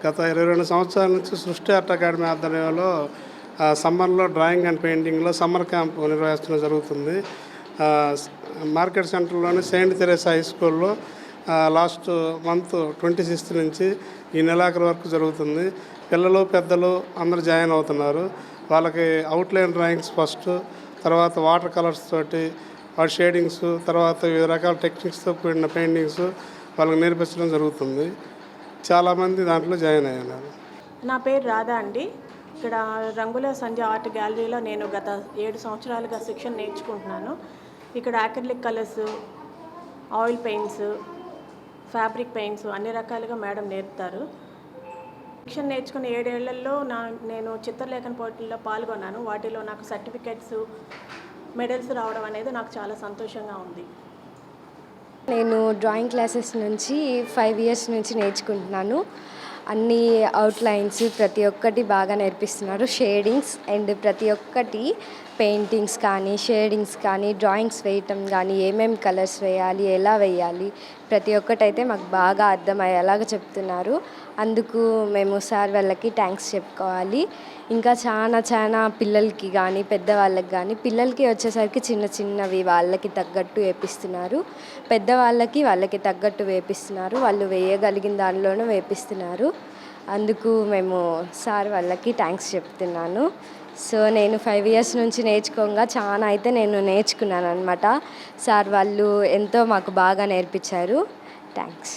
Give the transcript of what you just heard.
గత 22 సంవత్సరాల నుంచి సృష్టి ఆర్ట్ అకాడమీ ఆధ్వర్యంలో సమ్మర్లో డ్రాయింగ్ అండ్ పెయింటింగ్లో సమ్మర్ క్యాంప్ నిర్వహించడం జరుగుతుంది. మార్కెట్ సెంటర్లోని సెయింట్ తెరేసా హై స్కూల్లో లాస్ట్ మంత్ 26th నుంచి ఈ నెలాఖరు వరకు జరుగుతుంది. పిల్లలు పెద్దలు అందరూ జాయిన్ అవుతున్నారు. వాళ్ళకి అవుట్లైన్ డ్రాయింగ్స్ ఫస్ట్, తర్వాత వాటర్ కలర్స్ తోటి వాటి షేడింగ్స్, తర్వాత వివిధ రకాల టెక్నిక్స్తో కూడిన పెయింటింగ్స్ వాళ్ళకి నేర్పించడం జరుగుతుంది. చాలామంది దాంట్లో జాయిన్ అయ్యారు. నా పేరు రాధా అండి. ఇక్కడ రంగుల సంధ్య ఆర్ట్ గ్యాలరీలో నేను గత 7 సంవత్సరాలుగా శిక్షణ నేర్చుకుంటున్నాను. ఇక్కడ acrylic colours, oil paints, fabric paints అన్ని రకాలుగా మేడం నేర్పుతారు. శిక్షణ నేర్చుకున్న 7 ఏళ్లలో నేను చిత్రలేఖన పోటీల్లో పాల్గొన్నాను. వాటిలో నాకు సర్టిఫికెట్స్, మెడల్స్ రావడం అనేది నాకు చాలా సంతోషంగా ఉంది. నేను డ్రాయింగ్ క్లాసెస్ నుంచి 5 years నుంచి నేర్చుకుంటున్నాను. అన్ని అవుట్లైన్స్ ప్రతి ఒక్కటి బాగా నేర్పిస్తున్నారు. షేడింగ్స్ అండ్ ప్రతి ఒక్కటి పెయింటింగ్స్ కానీ, షేడింగ్స్ కానీ, డ్రాయింగ్స్ వేయటం కానీ, ఏమేమి కలర్స్ వేయాలి, ఎలా వేయాలి, ప్రతి ఒక్కటైతే మాకు బాగా అర్థమయ్యేలాగా చెప్తున్నారు. అందుకు మేము సార్ వాళ్ళకి థ్యాంక్స్ చెప్పుకోవాలి. ఇంకా చాలా పిల్లలకి కానీ, పెద్దవాళ్ళకి కానీ, పిల్లలకి వచ్చేసరికి చిన్నవి వాళ్ళకి తగ్గట్టు వేపిస్తున్నారు. పెద్దవాళ్ళకి వాళ్ళకి తగ్గట్టు వేపిస్తున్నారు. వాళ్ళు వేయగలిగిన దానిలోనూ వేపిస్తున్నారు. అందుకు మేము సార్ వాళ్ళకి థ్యాంక్స్ చెప్తున్నాను. సో నేను 5 years నుంచి నేర్చుకోగా చాలా అయితే నేను నేర్చుకున్నాను అనమాట. సార్ వాళ్ళు ఎంతో మాకు బాగా నేర్పించారు. థ్యాంక్స్.